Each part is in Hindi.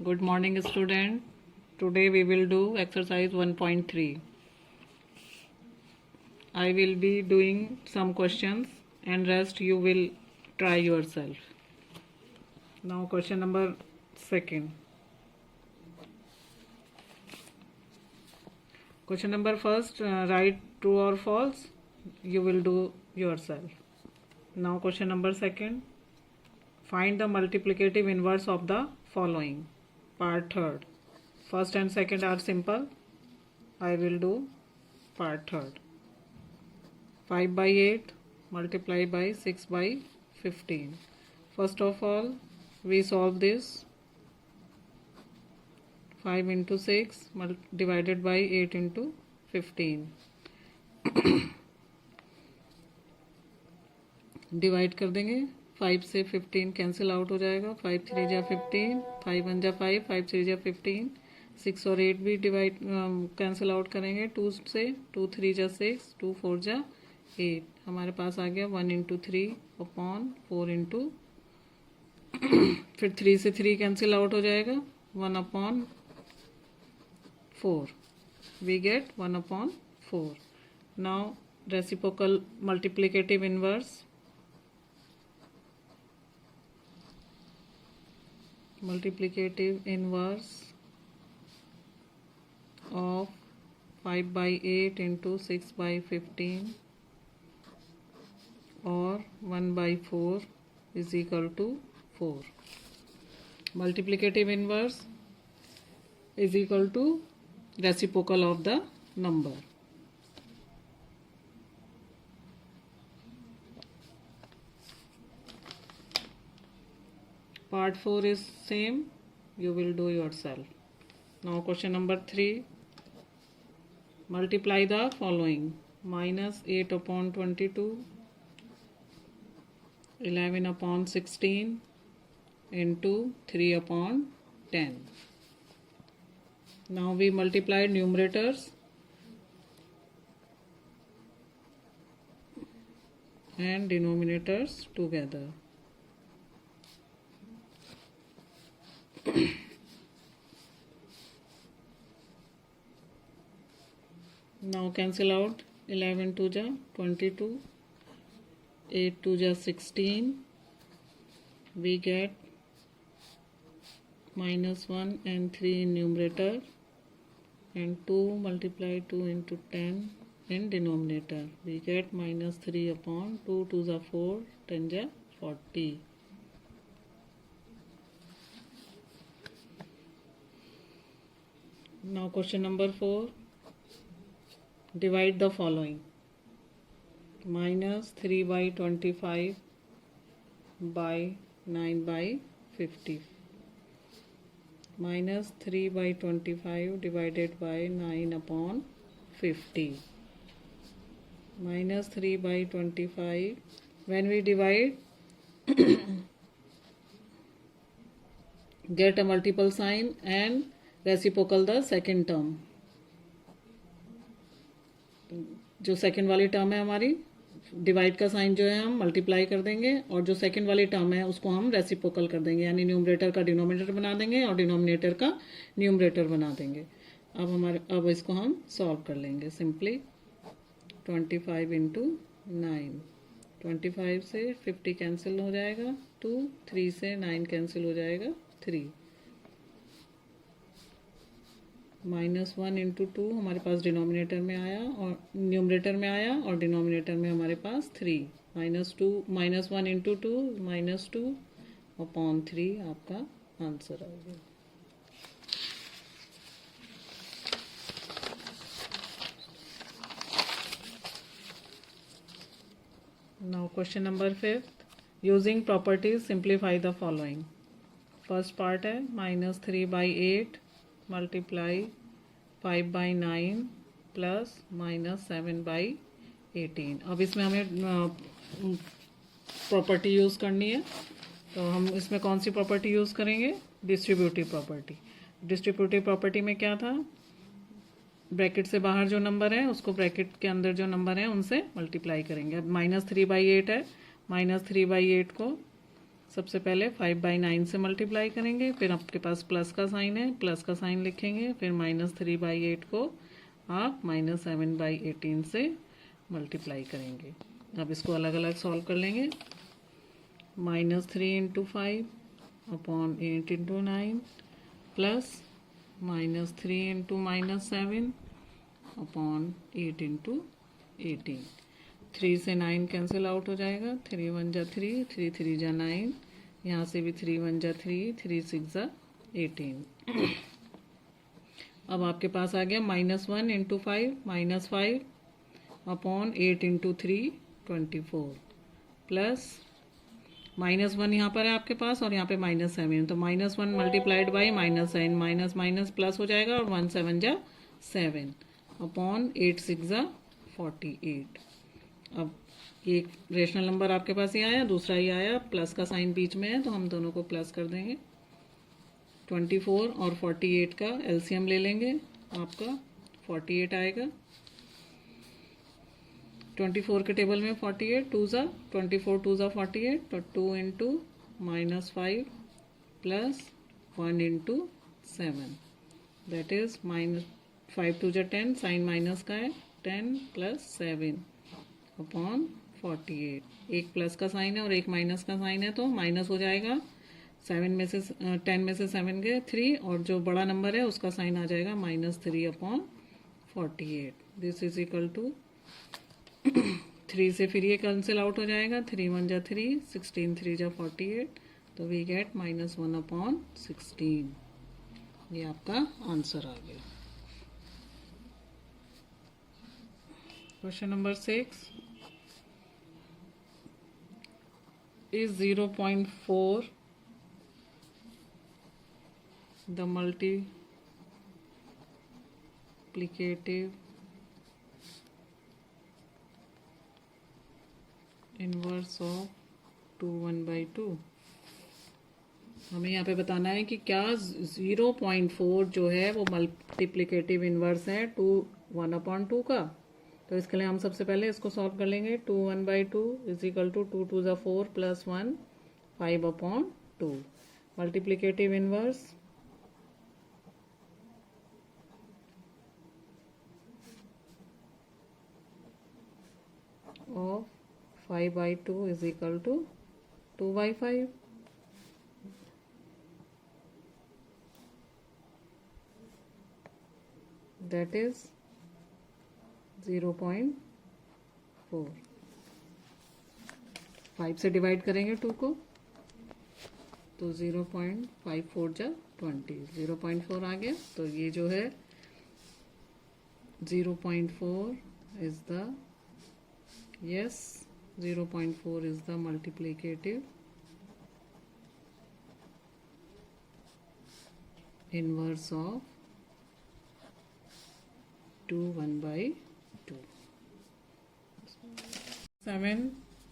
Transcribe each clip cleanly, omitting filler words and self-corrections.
Good morning, student. Today we will do exercise 1.3. I will be doing some questions and rest you will try yourself. Now question number 2. Question number 1, write true or false. You will do yourself. Now question number 2, find the multiplicative inverse of the following. Part 3. First and second are simple. I will do part 3. 5 by 8 multiply by 6 by 15. First of all, we solve this. 5 into 6 divided by 8 into 15. Divide कर देंगे. 5 से 15 कैंसिल आउट हो जाएगा. 5 3 जा 15, 5 1 जा 5, 5 3 जा 15. 6 और 8 भी डिवाइड कैंसिल आउट करेंगे. 2 से 2 3 जा 6, 2 4 जा 8. हमारे पास आ गया 1 इंटू 3 अपॉन 4 इंटू फिर 3 से 3 कैंसिल आउट हो जाएगा. 1 upon 4. We get 1 upon 4. Now reciprocal multiplicative inverse. Multiplicative inverse of 5 by 8 into 6 by 15 or 1 by 4 is equal to 4. Multiplicative inverse is equal to reciprocal of the number. Part 4 is same. You will do yourself. Now question number 3. Multiply the following. Minus 8 upon 22, 11 upon 16 into 3 upon 10. Now we multiply numerators and denominators together. Now cancel out. 11 2 ja 22, 8 2 ja 16. We get minus 1 and 3 in numerator and 2 multiply 2 into 10 in denominator. We get minus 3 upon 2 2 ja 4, 10 ja 40. Now question number 4. Divide the following. Minus 3 by 25 by 9 by 50. Minus 3 by 25 divided by 9 upon 50. Minus 3 by 25. When we divide, get a multiple sign and reciprocal the second term. जो सेकंड वाली टर्म है हमारी, डिवाइड का साइन जो है हम मल्टीप्लाई कर देंगे और जो सेकंड वाली टर्म है उसको हम रेसिप्रोकल कर देंगे, यानी न्यूमरेटर का डिनोमिनेटर बना देंगे और डिनोमिनेटर का न्यूमरेटर बना देंगे. अब इसको हम सॉल्व कर लेंगे सिंपली. 25 इंटू 9. 25 से 50 कैंसिल हो जाएगा. 2 3 से 9 कैंसिल हो जाएगा. 3 माइनस 1 इंटू 2 हमारे पास डिनोमिनेटर में आया और न्यूमरेटर में आया और डिनोमिनेटर में हमारे पास 3. माइनस 1 इंटू 2 माइनस 2 अपॉन 3 आपका आंसर आ गया. Now question number 5. Using properties simplify the following. First part है minus 3 by 8 multiply 5 by 9 plus minus 7 by 18. अब इसमें हमें प्रॉपर्टी यूज़ करनी है, तो हम इसमें कौन सी प्रॉपर्टी यूज़ करेंगे? Distributive property. डिस्ट्रीब्यूटिव प्रॉपर्टी में क्या था? ब्रैकेट से बाहर जो नंबर है उसको ब्रैकेट के अंदर जो नंबर है उनसे मल्टीप्लाई करेंगे. अब minus 3 by 8 है. minus 3 by 8 को सबसे पहले 5/9 से मल्टीप्लाई करेंगे, फिर आपके पास प्लस का साइन है, प्लस का साइन लिखेंगे, फिर -3/8 को आप -7/18 से मल्टीप्लाई करेंगे। अब इसको अलग अलग सॉल्व कर लेंगे। -3 × 5 अपॉन 8 × 9 प्लस -3 × -7 अपॉन 8 × 18। 3 से 9 कैंसिल आउट हो जाएगा, 3 × 1 = 3, 3 × 3 = 9, यहाँ से भी 3 × 1 = 3, 3 × 6 = 18। अब आपके पास आ गया -1 × 5 -5 अपॉन 8 × 3 24 प्लस -1 यहाँ पर है आपके पास और यहाँ पे -7, तो -1 multiplied by -7, minus minus plus हो जाएगा और 1 7 = 7 अपॉन 8 6 = 48। अब एक रेशनल नंबर आपके पास ये आया, दूसरा ये आया, प्लस का साइन बीच में है तो हम दोनों को प्लस कर देंगे। 24 और 48 का एलसीएम ले लेंगे, आपका 48 आएगा। 24 के टेबल में 48 2 ज़ा 24 2 ज़ा 48, तो 2 × -5 प्लस 1 × 7 दैट इज -5 2 ज़ा 10, साइन माइनस का है, 10 + 7 अपॉन 48। एक प्लस का साइन है और एक माइनस का साइन है तो माइनस हो जाएगा। 10 में से 7 गए 3 और जो बड़ा नंबर है उसका साइन आ जाएगा -3 upon 48। This is equal to 3 से फिर ये कैंसिल आउट हो जाएगा, 3 × 1 = 3, 16 3 × 48, तो वी गेट -1 अपॉन 16। ये आपका आंसर आ गया। Question number 6 is 0.4 the multiplicative inverse of 2 1/2। हमें यहाँ पे बताना है कि क्या 0.4 जो है वो मल्टीप्लिकेटिव इन्वर्स है 1/2 का। तो इसके लिए हम सबसे पहले इसको सॉल्व कर लेंगे। 2 1/2 इज इक्वल टू 2 2 ज़ा 4 plus 1 5/2। Multiplicative inverse of 5/2 is equal to 2/5। That is 0.4। 5 से डिवाइड करेंगे 2 को तो 0.54 × 20, 0.4 आ गया। तो ये जो है 0.4 is the 0.4 is the multiplicative inverse of 2 1/2। 7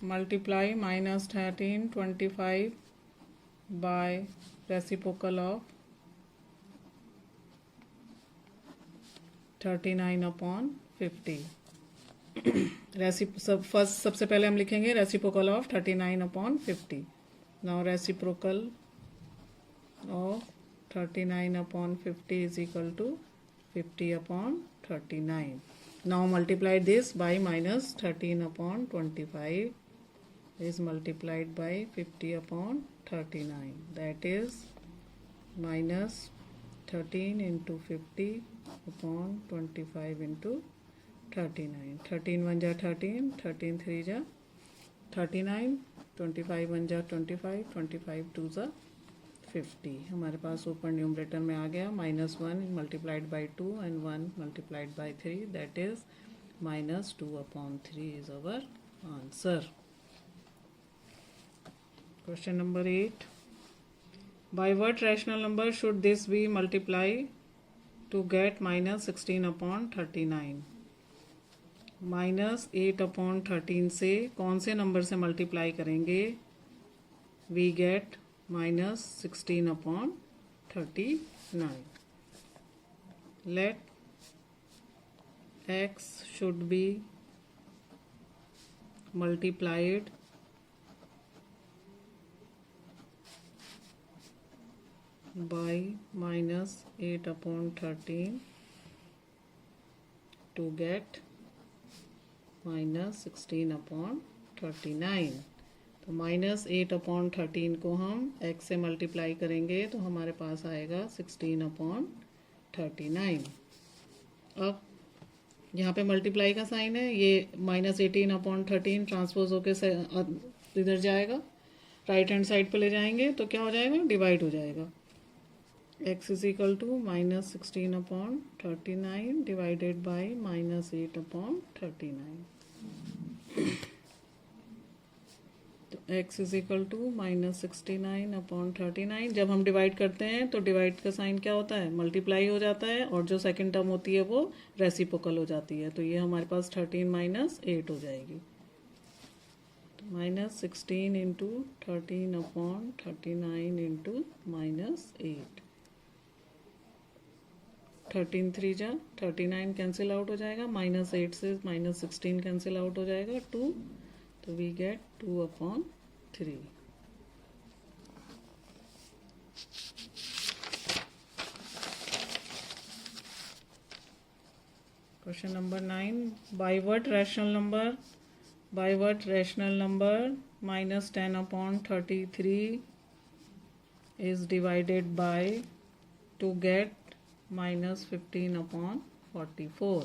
multiply -13 25 by reciprocal of 39/50। First सबसे पहले हम लिखेंगे reciprocal of 39/50। Now reciprocal of 39/50 is equal to 50/39। Now multiply this by -13/25 is multiplied by 50/39, that is -13 × 50/25 × 39। 13 1 = 13, 13 3 = 39, 25 1 = 25, 25 2 = 50। हमारे पास ऊपर न्यूमरेटर में आ गया -1 multiplied by 2 and 1 multiplied by 3, that is -2/3 is our answer. Question number 8, by what rational number should this be multiply to get -16/39। -8/13 से कौन से नंबर से मल्टीप्लाई करेंगे? We get -16/39। Let x should be multiplied by minus 8/13 to get minus 16/39। तो माइनस 8/13 को हम x से मल्टीप्लाई करेंगे तो हमारे पास आएगा 16/39। अब यहाँ पे मल्टीप्लाई का साइन है, ये माइनस 18/13 ट्रांसपोज होके इधर जाएगा, राइट हैंड साइड पे ले जाएंगे तो क्या हो जाएगा, डिवाइड हो जाएगा। x is equal to minus 16/39 divided by minus 8/39। तो x is equal to minus 69/39। जब हम डिवाइड करते हैं तो डिवाइड का साइन क्या होता है, मल्टीप्लाई हो जाता है, और जो सेकंड टर्म होती है वो रेसिप्रोकल हो जाती है। तो ये हमारे पास 13 माइनस 8 हो जाएगी। तो माइनस 16 इंटू 13/39 इंटू माइनस 8। 13 3 जा 39 कैंसिल आउट हो जाएगा, माइनस 8 से माइनस 16 कैंसिल आउट हो जाएगा, 2। तो we get 2/3। Question number 9, by what rational number minus 10/33 is divided by to get minus 15/44।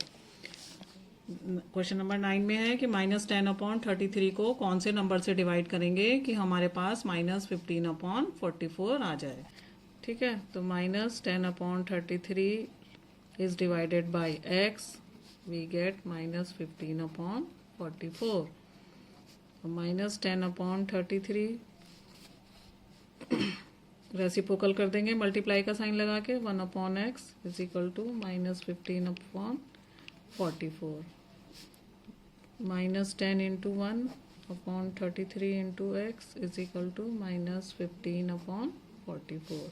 Question number 9 में है कि माइनस 10/33 को कौन से नंबर से डिवाइड करेंगे कि हमारे पास माइनस 15/44 आ जाए। ठीक है, तो minus 10/33 is divided by x, we get minus 15/44। Minus 10/33 reciprocal कर देंगे मल्टीप्लाई का साइन लगा के, 1/x is equal to minus 15/44। Minus 10 into 1/33 into x is equal to minus 15/44।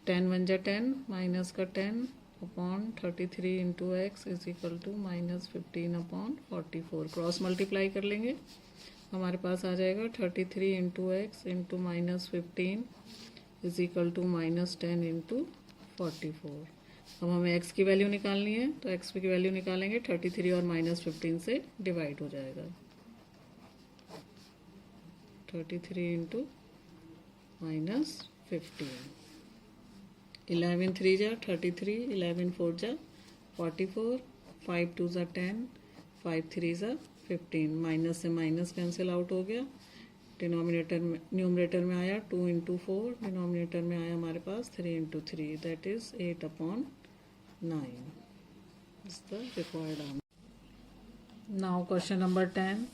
10 1 जा 10, माइनस का 10/33 into x is equal to minus 15/44। Cross multiply कर लेंगे, हमारे पास आ जाएगा 33 into x into minus 15 is equal to minus 10 into 44। अब हमें x की वैल्यू निकालनी है, तो x की वैल्यू निकालेंगे, 33 और माइनस 15 से डिवाइड हो जाएगा। 33 इंटू माइनस 15, 11 3 जा 33, 11 4 जा 44, 5 2 जा 10, 5 3 जा 15। माइनस से माइनस कैंसिल आउट हो गया, न्यूमरेटर में आया 2 इंटू 4, डिनोमिनेटर में आया हमारे पास 3 into 3, that is 8/9 is the required answer. Now question number 10,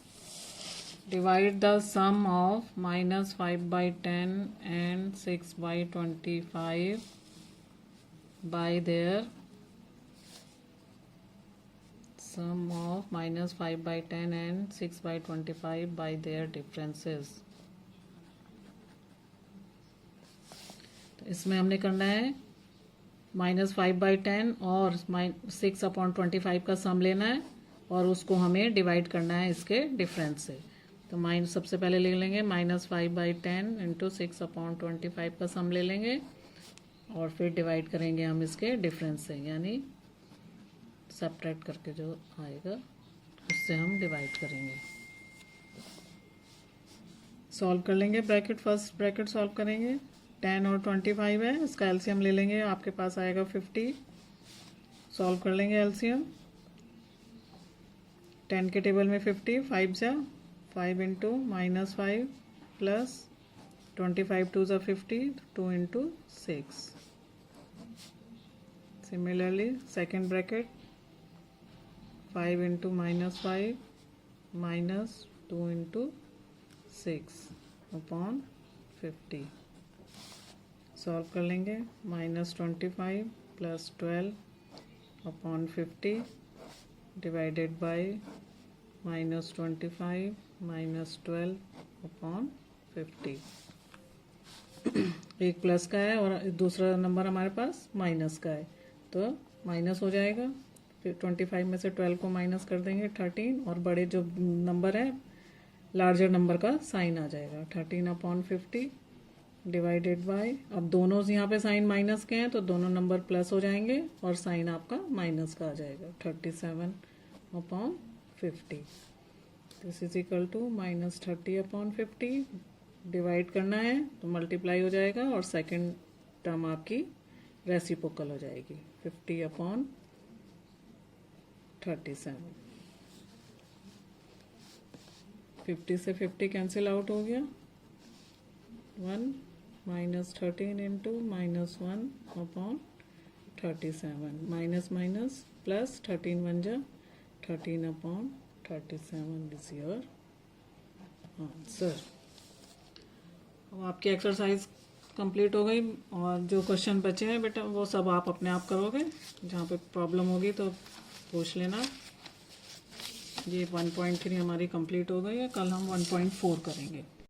divide the sum of minus 5/10 and 6/25 by their sum of minus 5/10 and 6/25 by their differences। तो इसमें हमने करना है माइनस 5/10 और 6/25 का सम लेना है और उसको हमें डिवाइड करना है इसके डिफरेंस से। तो माइनस सबसे पहले ले लेंगे माइनस 5/10 इंटू 6/25 का सम ले लेंगे और फिर डिवाइड करेंगे हम इसके डिफरेंस से, यानी सब्ट्रैक्ट करके जो आएगा उससे हम डिवाइड करेंगे। सॉल्व कर लेंगे, ब्रैकेट फर्स्ट ब्रैकेट सॉल्व करेंगे, 10 और 25 है, इसका एलसीएम ले लेंगे, आपके पास आएगा 50। सॉल्व कर लेंगे एलसीएम, 10 के टेबल में 50, 5 जा 5 इंटू माइनस 5 प्लस 25 2 जा 50, 2 into 6। Similarly second bracket 5 into minus 5 minus 2 into 6/50। Solve कर लेंगे, minus 25 plus 12/50 divided by minus 25 minus 12/50। एक प्लस का है और दूसरा नंबर हमारे पास माइनस का है, तो माइनस हो जाएगा। फिर 25 में से 12 को माइनस कर देंगे 13, और बड़े जो नंबर है लार्जर नंबर का साइन आ जाएगा। 13/50 डिवाइडेड बाय, अब दोनों यहाँ पे साइन माइनस के हैं तो दोनों नंबर प्लस हो जाएंगे और साइन आपका माइनस का आ जाएगा, 37/50। This is equal to -30/50। Divide करना है तो मल्टीप्लाई हो जाएगा और सेकंड टर्म आपकी रेसिप्रोकल हो जाएगी, 50/37। 50 से 50 कैंसिल आउट हो गया, 1 -13 इंटू -1/37, माइनस माइनस प्लस 13 1 जा 13/37 इज योर आंसर। अब आपकी एक्सरसाइज कंप्लीट हो गई और जो क्वेश्चन बचे हैं बेटा वो सब आप अपने आप करोगे, जहाँ पे प्रॉब्लम होगी तो पूछ लेना। ये 1.3 हमारी कंप्लीट हो गई है, कल हम 1.4 करेंगे।